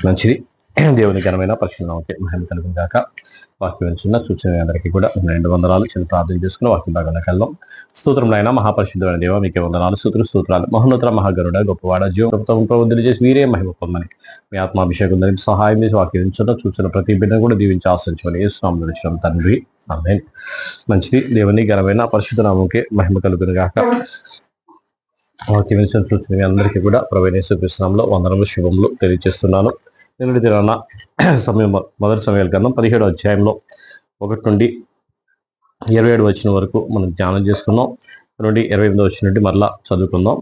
మంచిది. దేవుని ఘనమైన పరిశుద్ధనామముకే మహిమ కలుగును గాక. వాక్యం చిన్న సూచన అందరికీ కూడా 2 వందనాలు. చిన్న ప్రార్థన చేసుకుని వాక్యం భాగంలోకి వెళ్దాం. స్తోత్రం నాయన మహాపరిశుద్ధమైన దేవ, మీకే వందనాలు, స్తోత్రాలు. మహోన్నత మహాగరుడ, గొప్పవాడ, జీవప్రభుత్వం ప్రవృద్ధులు చేసి మీరే మహిమ పొందమని మీ ఆత్మాభిషేకం ధరించి సహాయం చేసి వాక్యం సూచన ప్రతి బిడ్డను కూడా దీవించి ఆశ్రయించమని యేసునామములో నడిచిన తండ్రి, ఆమేన్. మంచిది. దేవుని ఘనమైన పరిశుద్ధ నామముకే మహిమ కలుగును గాక. వాక్యం సూచన మీ అందరికీ కూడా ప్రభువైన యేసు క్రీస్తు నామములో వందనములు, శుభములు తెలియజేస్తున్నాను. నిన్నటి దినాన మొదటి సమయాల గ్రంథం 17వ అధ్యాయంలో 1 నుండి 27 వచ్చిన వరకు మనం ధ్యానం చేసుకుందాం. నుండి 28 వచ్చిన నుండి మరలా చదువుకుందాం.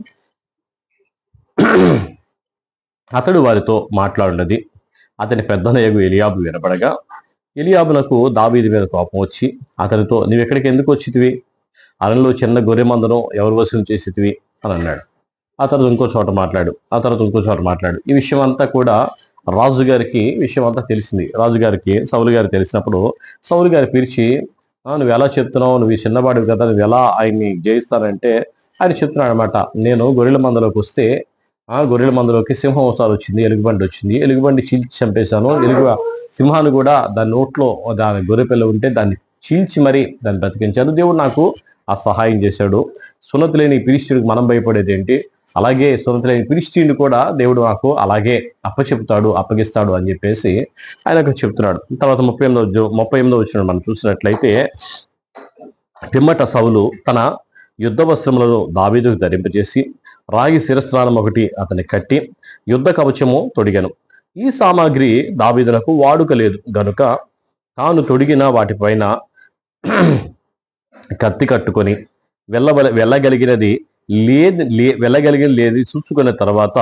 అతడు వారితో మాట్లాడినది అతని పెద్దనయ్యగు ఎలియాబు వినబడగా, ఎలియాబునకు దావీదు మీద కోపం వచ్చి అతనితో, నీవు ఎక్కడికి ఎందుకు వచ్చితివి? అరణ్యలో చిన్న గొర్రె మందను ఎవరు వసూలు చేసేటివి అని అన్నాడు. ఆ తర్వాత ఇంకో చోట మాట్లాడు. ఈ విషయం అంతా కూడా రాజుగారికి విషయం అంతా తెలిసింది. రాజుగారికి సౌలు గారికి తెలిసినప్పుడు సౌలు గారు పిలిచి, నువ్వు ఎలా చెప్తున్నావు, నువ్వు ఈ చిన్నవాడివి కదా, నువ్వు ఎలా ఆయన్ని జయిస్తానంటే ఆయన చెప్తున్నాడు అనమాట. నేను గొర్రెల మందలోకి వస్తే ఆ గొర్రెల మందలోకి సింహం ఒకసారి వచ్చింది, ఎలుగుబండి వచ్చింది, ఎలుగుబండి చీల్చి చంపేశాను. సింహాన్ని కూడా దాని నోట్లో దాని గొర్రె పిల్ల ఉంటే దాన్ని చీల్చి మరీ దాన్ని బ్రతికించాను. దేవుడు నాకు ఆ సహాయం చేశాడు. సున్నతి లేని ఫిలిష్తీయుడికి మనం భయపడేది ఏంటి? అలాగే సున్నతి లేని ఫిలిష్తీయుడిని కూడా దేవుడు నాకు అలాగే అప్పగిస్తాడు అని చెప్పేసి ఆయనకు చెప్తున్నాడు. తర్వాత 38వ వచనం మనం చూసినట్లయితే, పిమ్మట సౌలు తన యుద్ధ వస్త్రములను దావీదుకు ధరింపజేసి రాగి శిరస్నానం ఒకటి అతని కట్టి యుద్ధ కవచము తొడిగను. ఈ సామాగ్రి దావీదునకు వాడుక లేదు గనుక తాను తొడిగిన వాటిపైన కత్తి కట్టుకొని వెళ్ళగలిగినది లేదు చూసుకున్న తర్వాత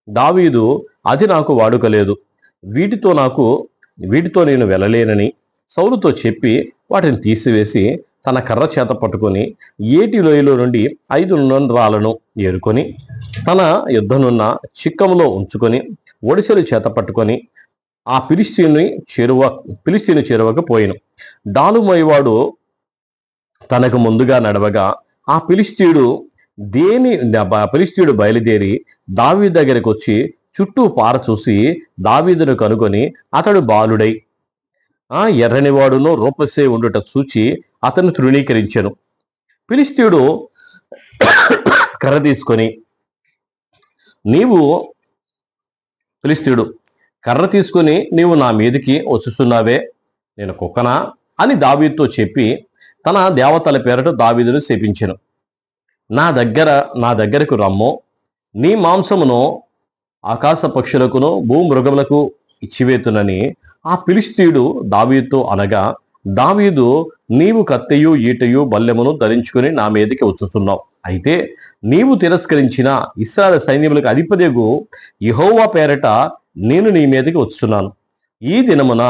దావీదు, అది నాకు వాడుక లేదు, వీటితో నేను వెళ్ళలేనని సౌలుతో చెప్పి వాటిని తీసివేసి తన కర్ర చేత పట్టుకొని ఏటి లోయలో నుండి 5 నున్నరాలను ఏరుకొని తన యుద్ధనున్న చిక్కములో ఉంచుకొని ఒడిసెలు చేత పట్టుకొని ఆ ఫిలిష్తీయుని చేరువకు పోయిను. డాలుమోయవాడు తనకు ముందుగా నడవగా ఆ ఫిలిష్తీయుడు బయలుదేరి దావీదు దగ్గరికి వచ్చి చుట్టూ పారచూసి దావీదును కనుగొని అతడు బాలుడై ఎర్రని వాడును రూపసే ఉండుట చూచి అతను తృణీకరించెను. ఫిలిష్తీయుడు కర్ర తీసుకొని నీవు నా మీదికి వచ్చుచున్నావే, నేను కుక్కనా అని దావీదుతో చెప్పి తన దేవతల పేరట దావీదును శపించెను. నా దగ్గరకు రమ్ము, నీ మాంసమును ఆకాశ పక్షులకును భూమృగములకు ఇచ్చివేతునని ఆ ఫిలిష్తీయుడు దావీదుతో అనగా, దావీదు, నీవు కత్తెయు ఈటయు బల్లెమును ధరించుకుని నా మీదకి వచ్చుతున్నావు. అయితే నీవు తిరస్కరించిన ఇశ్రాయేలు సైన్యములకు అధిపతియగు యెహోవా పేరట నేను నీ మీదకి వచ్చున్నాను. ఈ దినమున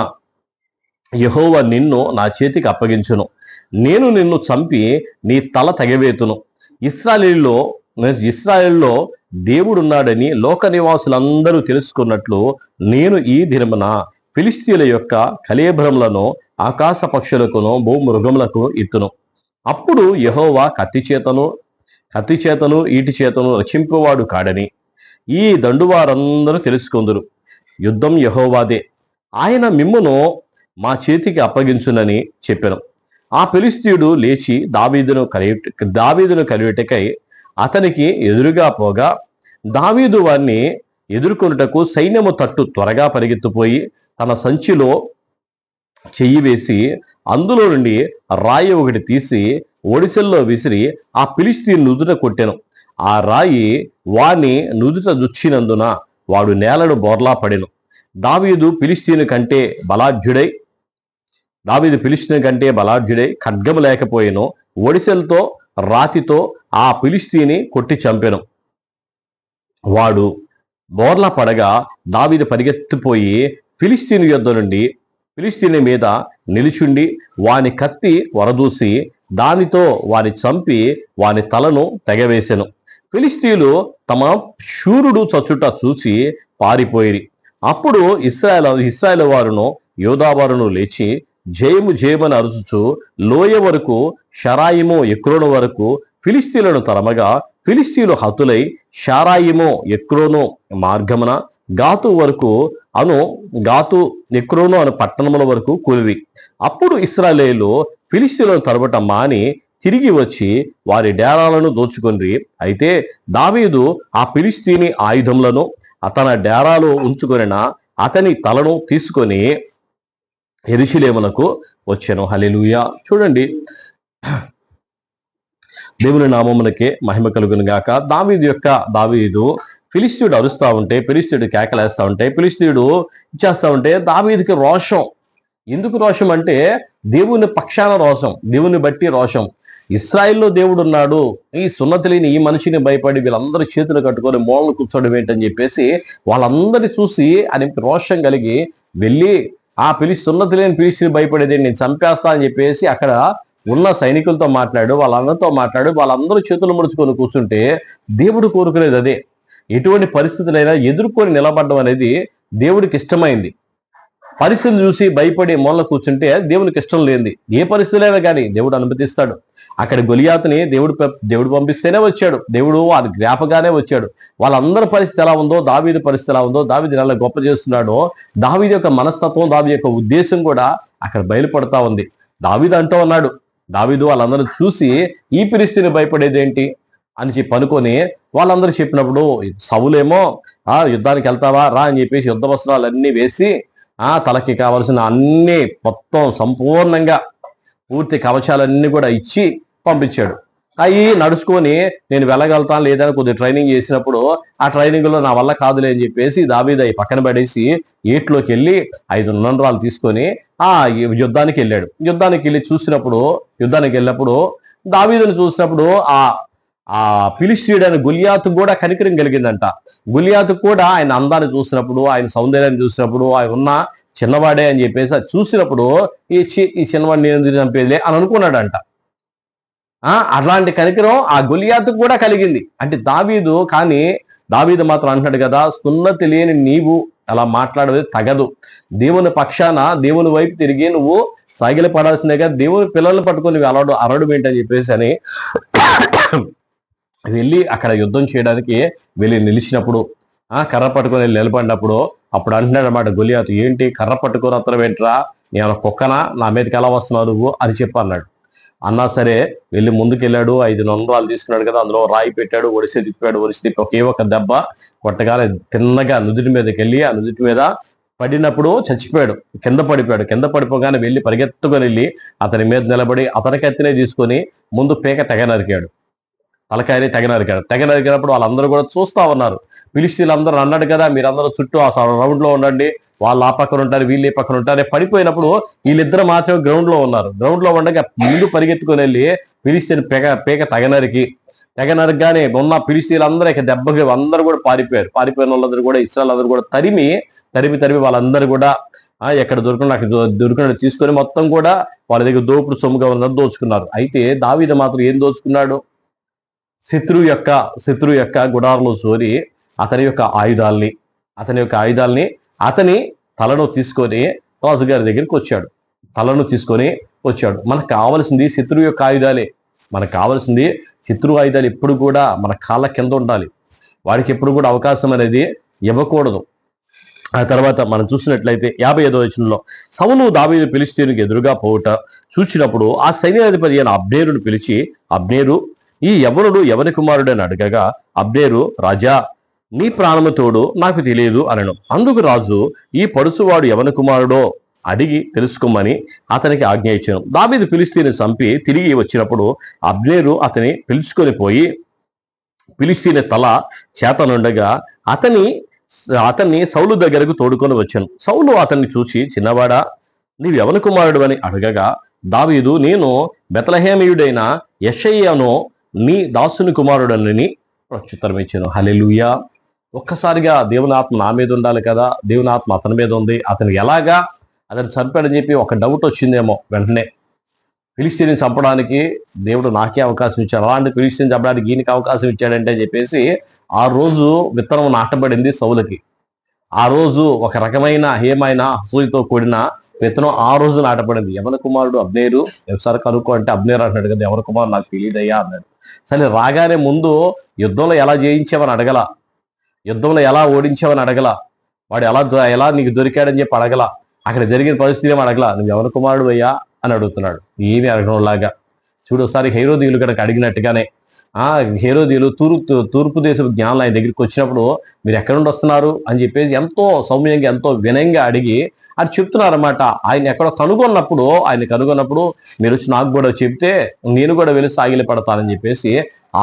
యెహోవా నిన్ను నా చేతికి అప్పగించును. నేను నిన్ను చంపి నీ తల తెగవేతును. ఇశ్రాయేలులో దేవుడున్నాడని లోక నివాసులందరూ తెలుసుకున్నట్లు నేను ఈ దినమున ఫిలిష్తీయుల యొక్క కళేబరములను ఆకాశ పక్షులకును భూమృగములకు ఇత్తును. అప్పుడు యెహోవా కత్తి చేతను ఈటి చేతను రక్షింపువాడు కాడని ఈ దండువారందరూ తెలుసుకుందురు. యుద్ధం యెహోవాదే, ఆయన మిమ్మును మా చేతికి అప్పగించునని చెప్పెను. ఆ ఫిలిష్తీయుడు లేచి దావీదును కలియుటకై అతనికి ఎదురుగా పోగా, దావీదు వారిని ఎదుర్కొనుటకు సైన్యము తట్టు త్వరగా పరిగెత్తిపోయి తన సంచిలో చెయ్యి వేసి అందులో నుండి రాయి ఒకటి తీసి ఒడిసెల్లో విసిరి ఆ ఫిలిష్తీయుని నుదుట కొట్టెను. ఆ రాయి వాని నుదుట దుచ్చినందున వాడు నేలను బోర్లా పడెను. దావీదు ఫిలిష్తీయుని కంటే బలాఢ్యుడై ఖడ్గము లేకపోయెను. ఒడిసెలతో రాతితో ఆ ఫిలిష్తీయుని కొట్టి చంపెను. వాడు బోర్లా పడగా దావీదు పరిగెత్తిపోయి ఫిలిష్తీయుని మీద నిలుచుండి వాని కత్తి వరదూసి దానితో వాని చంపి వాని తలను తెగవేసెను. ఫిలిష్తీయులు తమ శూరుడు చచ్చుట చూసి పారిపోయిరి. అప్పుడు ఇశ్రాయేలు వారును యోధావారును లేచి జయమని అరుచుచు లోయ వరకు షరాయిము ఎక్రోను వరకు ఫిలిష్తీయులను తరమగా ఫిలిష్తీయులు హతులై షారాయిము ఎక్రోను మార్గమున గాతు ఎక్రోను అను పట్టణముల వరకు కూలిరి. అప్పుడు ఇశ్రాయేలీయులు ఫిలిష్తీయులను తరుబట మాని తిరిగి వచ్చి వారి డేరాలను దోచుకొనిరి. అయితే దావీదు ఆ ఫిలిష్తీని ఆయుధములను అతని డేరాలో ఉంచుకొనిన అతని తలను తీసుకొని యెరూషలేమునకు వచ్చెను. హల్లెలూయా. చూడండి, దేవుని నామమునకే మహిమ కలుగును గాక. దావీదు ఫిలిష్తీయుడు అరుస్తా ఉంటే, ఫిలిష్తీయుడు కేకలేస్తా ఉంటే, ఫిలిష్తీయుడు ఇచ్చేస్తా ఉంటే దావీదుకి రోషం. ఎందుకు రోషం అంటే దేవుని పక్షాన రోషం, దేవుని బట్టి రోషం. ఇశ్రాయిల్లో దేవుడు ఉన్నాడు, ఈ సున్నతి లేని ఈ మనిషిని భయపడి వీళ్ళందరూ చేతులు కట్టుకొని మూలను కూర్చోడం ఏంటని చెప్పేసి వాళ్ళందరినీ చూసి ఆయనకి రోషం కలిగి వెళ్ళి ఆ సున్నతి లేని ఫిలిష్తీయుని భయపడేది నేను చంపేస్తా అని చెప్పేసి అక్కడ ఉన్న సైనికులతో మాట్లాడు, వాళ్ళందరితో మాట్లాడు, వాళ్ళందరూ చేతులు ముడుచుకొని కూర్చుంటే దేవుడు కోరుకునేది అదే. ఎటువంటి పరిస్థితులైనా ఎదుర్కొని నిలబడడం అనేది దేవుడికి ఇష్టమైంది. పరిస్థితులు చూసి భయపడి మూల కూర్చుంటే దేవునికి ఇష్టం లేనిది. ఏ పరిస్థితులైనా కానీ దేవుడు అనుమతిస్తాడు. అక్కడ గొలియాతుని దేవుడు పంపిస్తేనే వచ్చాడు, దేవుడు అది జ్ఞాపగానే వచ్చాడు. వాళ్ళందరి పరిస్థితి ఎలా ఉందో, దావీదు పరిస్థితి ఎలా ఉందో, దావీదు ఎలా గొప్ప చేస్తున్నాడో, దావీదు యొక్క మనస్తత్వం, దావీదు యొక్క ఉద్దేశం కూడా అక్కడ బయలుపడతా ఉంది. దావీదు అంటూ ఉన్నాడు, దావీదు వాళ్ళందరూ చూసి ఈ ఫిలిష్తీయుని భయపడేదేంటి అని చెప్పి అనుకొని వాళ్ళందరూ చెప్పినప్పుడు సౌలేమో యుద్ధానికి వెళ్తావా రా అని చెప్పేసి యుద్ధ వస్త్రాలన్నీ వేసి తలకి కావలసిన అన్ని మొత్తం సంపూర్ణంగా పూర్తి కవచాలన్నీ కూడా ఇచ్చి పంపించాడు. అవి నడుచుకొని నేను వెళ్ళగలుగుతాను లేదని కొద్దిగా ట్రైనింగ్ చేసినప్పుడు ఆ ట్రైనింగ్ లో నా వల్ల కాదులే అని చెప్పేసి దావీదు అవి పక్కన పడేసి ఏట్లోకి వెళ్ళి 5 నున్నరాలు తీసుకొని యుద్ధానికి వెళ్ళాడు. యుద్ధానికి వెళ్ళినప్పుడు దావీదుని చూసినప్పుడు ఆ ఫిలిష్తీయుడైన గొలియాతు కూడా కనికరం కలిగిందంట. గొలియాతు కూడా ఆయన అందాన్ని చూసినప్పుడు, ఆయన సౌందర్యాన్ని చూసినప్పుడు, ఆయన ఉన్న చిన్నవాడే అని చెప్పేసి అది చూసినప్పుడు ఈ చిన్నవాడిని నేను చంపేదిలే అని అనుకున్నాడంట. అలాంటి కనికరం ఆ గొలియాతుకు కూడా కలిగింది. అంటే దావీదు మాత్రం అంటున్నాడు కదా, సున్నతి లేని నీవు అలా మాట్లాడేది తగదు. దేవుని పక్షాన దేవుని వైపు తిరిగి నువ్వు సాగిలి పడాల్సిందేగా, దేవుని పిల్లల్ని పట్టుకొని అరడు ఏంటని చెప్పేసి అని వెళ్ళి అక్కడ యుద్ధం చేయడానికి వెళ్ళి నిలిచినప్పుడు కర్ర పట్టుకొని నిలబడినప్పుడు అప్పుడు అంటున్నాడు అన్నమాట గొలియాతు, ఏంటి కర్ర పట్టుకొని అత్తరం ఏంట్రా, నేను కుక్కనా, నా మీదకి ఎలా వస్తున్నావు నువ్వు అని చెప్పి అన్నాడు. అన్నా సరే వెళ్ళి ముందుకెళ్ళాడు. 5 నున్నరాలు తీసుకున్నాడు కదా, అందులో రాయి పెట్టాడు, ఒడిసి తిప్పాడు. ఒకే ఒక దెబ్బ కొట్టగానే తిన్నగా నుదుటి మీదకి వెళ్ళి ఆ నుదుటి మీద పడినప్పుడు చచ్చిపోయాడు, కింద పడిపోయాడు. కింద పడిపోగానే వెళ్ళి పరిగెత్తుకొని వెళ్ళి అతని మీద నిలబడి అతని కత్తినే తీసుకొని ముందు పేక తెగ నరికాడు, తలకాయని తెగ నరికినప్పుడు వాళ్ళందరూ కూడా చూస్తా ఉన్నారు. ఫిలిష్తీయులందరూ అన్నాడు కదా, మీరందరూ చుట్టూ ఆ రౌండ్ లో ఉండండి, వాళ్ళు ఆ పక్కన ఉంటారు, వీళ్ళు ఈ పక్కన ఉంటారు. పడిపోయినప్పుడు వీళ్ళిద్దరు మాత్రమే గ్రౌండ్ లో ఉన్నారు. గ్రౌండ్ లో ఉండగా ముందు పరిగెత్తుకొని వెళ్ళి ఫిలిష్తీయుని పేక తెగ నరకగానే ఉన్న ఫిలిష్తీయులందరూ ఇక దెబ్బకి అందరూ కూడా పారిపోయిన వాళ్ళందరూ కూడా ఇశ్రాయేలు అందరూ కూడా తరిమి వాళ్ళందరూ కూడా ఎక్కడ దొరికిన తీసుకొని మొత్తం కూడా వాళ్ళ దగ్గర దోపుడు సొమ్ముగా ఉన్నది దోచుకున్నారు. అయితే దావీదు మాత్రం ఏం దోచుకున్నాడు? శత్రువు యొక్క గుడారంలో చోరి అతని యొక్క ఆయుధాల్ని అతని తలను తీసుకొని రాజుగారి దగ్గరికి వచ్చాడు. మనకు కావాల్సింది శత్రువు యొక్క ఆయుధాలే. మనకు కావాల్సింది శత్రువు ఆయుధాలు ఎప్పుడు కూడా మన కాళ్ళ కింద ఉండాలి. వాడికి ఎప్పుడు కూడా అవకాశం అనేది ఇవ్వకూడదు. ఆ తర్వాత మనం చూసినట్లయితే 55వ వచనంలో సౌలు దావీదు ఫిలిష్తీయునికి ఎదురుగా పోవుట చూచినప్పుడు ఆ సైన్యాధిపతి అయిన అబ్నేరును పిలిచి, అబ్నేరు, ఈ యవనుడు ఎవరి కుమారుడని అడగగా అబ్నేరు, రాజా, నీ ప్రాణము తోడు నాకు తెలియదు అనను. అందుకు రాజు, ఈ పడుచువాడు ఎవరి కుమారుడో అడిగి తెలుసుకోమని అతనికి ఆజ్ఞ ఇచ్చాను. దావీదు ఫిలిష్తీయుని చంపి తిరిగి వచ్చినప్పుడు అబ్నేరు అతని పిలుచుకొని పోయి ఫిలిష్తీయుని తల చేతనుండగా అతన్ని సౌలు దగ్గరకు తోడుకొని వచ్చాను. సౌలు అతన్ని చూసి, చిన్నవాడా, నీవు ఎవరి కుమారుడు అని అడగగా దావీదు, నేను బెత్లెహేమీయుడైన యెషయ్యను నీ దాసుని కుమారుడని ప్రత్యుత్తరం ఇచ్చాను. హల్లెలూయా. ఒక్కసారిగా దేవుని ఆత్మ నా మీద ఉండాలి కదా, దేవుని ఆత్మ అతని మీద ఉంది, అతను ఎలాగా అతను చంపాడని చెప్పి ఒక డౌట్ వచ్చిందేమో. వెంటనే ఫిలిష్తీయుని చంపడానికి దేవుడు నాకే అవకాశం ఇచ్చాడు, అలాంటి ఫిలిష్తీయుని చంపడానికి ఈయనకి అవకాశం ఇచ్చాడంటే చెప్పేసి ఆ రోజు విత్తనం నాటబడింది సౌలుకి. ఆ రోజు ఒక రకమైన ఏమైనా అసూయతో కూడిన విత్తనం ఆ రోజు నాటపడింది. యవన కుమారుడు అబ్నేరు ఒకసారి కనుక్కో అంటే అబ్నేరు అంటున్నాడు కదా, ఎవరి కుమారుడు నాకు తెలియదయ్యా అన్నాడు. సరే రాగానే ముందు యుద్ధంలో ఎలా జయించావని అడగల, యుద్ధంలో ఎలా ఓడించావని అడగల, వాడు ఎలా నీకు దొరికాడని చెప్పి అడగల, అక్కడ జరిగిన పరిస్థితి ఏమో అడగల, నువ్వు ఎవరి కుమారుడు అయ్యా అని అడుగుతున్నాడు. ఏమి అడగడంలాగా చూడు. ఒకసారి హేరోదీయులు కనుక అడిగినట్టుగానే హేరోదీయులు తూర్పు దేశపు జ్ఞానులు ఆయన దగ్గరికి వచ్చినప్పుడు మీరు ఎక్కడి నుండి వస్తున్నారు అని చెప్పేసి ఎంతో సౌమ్యంగా ఎంతో వినయంగా అడిగి అది చెప్తున్నారు అనమాట. ఆయన ఎక్కడో కనుగొన్నప్పుడు మీరు వచ్చి నాకు కూడా చెప్తే నేను కూడా వెళ్ళి సాగిలి పడతానని చెప్పేసి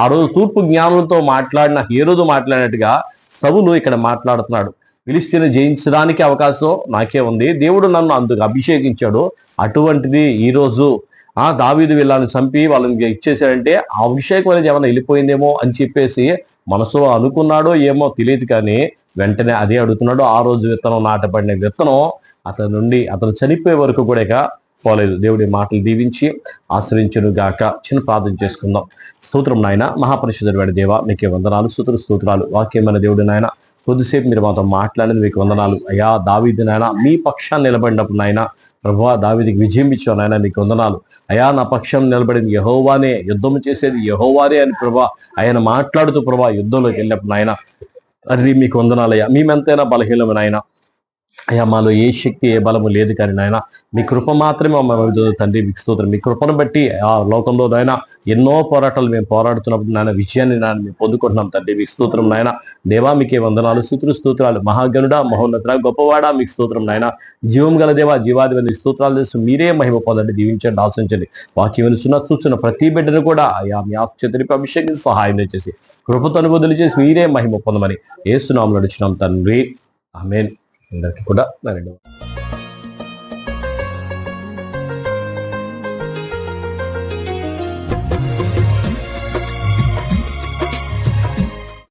ఆ రోజు తూర్పు జ్ఞానులతో మాట్లాడిన హేరోదు మాట్లాడినట్టుగా సౌలు ఇక్కడ మాట్లాడుతున్నాడు. ఫిలిష్తీయుని జయించడానికి అవకాశం నాకే ఉంది, దేవుడు నన్ను అందుకు అభిషేకించాడు. అటువంటిది ఈరోజు దావీదు వీళ్ళని చంపి వాళ్ళని ఇచ్చేసాడంటే ఆ అభిషేకం అనేది ఏమైనా వెళ్ళిపోయిందేమో అని చెప్పేసి మనసులో అనుకున్నాడో ఏమో తెలియదు, కానీ వెంటనే అదే అడుగుతున్నాడు. ఆ రోజు విత్తనం నాటబడిన విత్తనం అతను చనిపోయే వరకు కూడా పోలేదు. దేవుడి మాటలు దీవించి ఆశ్రయించును గాక. చిన్న ప్రార్థన చేసుకుందాం. స్తోత్రం నాయన, మహాపరిశుద్ధుడి వాడి దేవ మీకే వందనాలు, స్తోత్రాలు. వాక్యమైన దేవుడి నాయన కొద్దిసేపు మీరు మాతో మాట్లాడేది మీకు వందనాలు అయ్యా. దావీదు నాయన మీ పక్షాన్ని నిలబడినప్పుడు నాయన ప్రభువా దావీదుకి విజయం ఇచ్చావు నాయన, మీకు వందనాలు అయ్యా. నా పక్షం నిలబడింది యెహోవానే, యుద్ధం చేసేది యెహోవానే అని ప్రభా ఆయన మాట్లాడుతూ ప్రభా యుద్ధంలోకి వెళ్ళినప్పుడు నాయన అది మీకు వందనాలయ్యా. మేమెంతైనా బలహీనమైన ఆయన అయ్యా, మాలో ఏ శక్తి ఏ బలము లేదు, కానీ నాయన మీ కృప మాత్రమే తండ్రి మీకు స్తోత్రం. మీ కృపను బట్టి ఆ లోకంలో నాయన ఎన్నో పోరాటాలు మేము పోరాడుతున్నప్పుడు నాయన విజయాన్ని మేము పొందుకుంటున్నాం తండ్రి, మీకు స్తోత్రం నాయన. దేవా మీకే వందనాలు, స్తోత్రాలు. మహాగణుడా మహోన్నతుడా గొప్పవాడా మీకు స్తోత్రం నాయన. జీవం గల దేవా జీవాధిపతి స్తోత్రాలు చేస్తూ మీరే మహిమ పొందండి, దీవించండి, ఆశించండి. వాక్యం చూస్తున్న ప్రతి బిడ్డను కూడా అయ్యా మీ ఆత్మచేతనిపై అభిషేకించి సహాయం చేసి కృపతను బదులు చేసి మీరే మహిమ పొందమని యేసు నామములో అడుగుచున్నాం తండ్రి, ఆమేన్. అందరికీ కూడా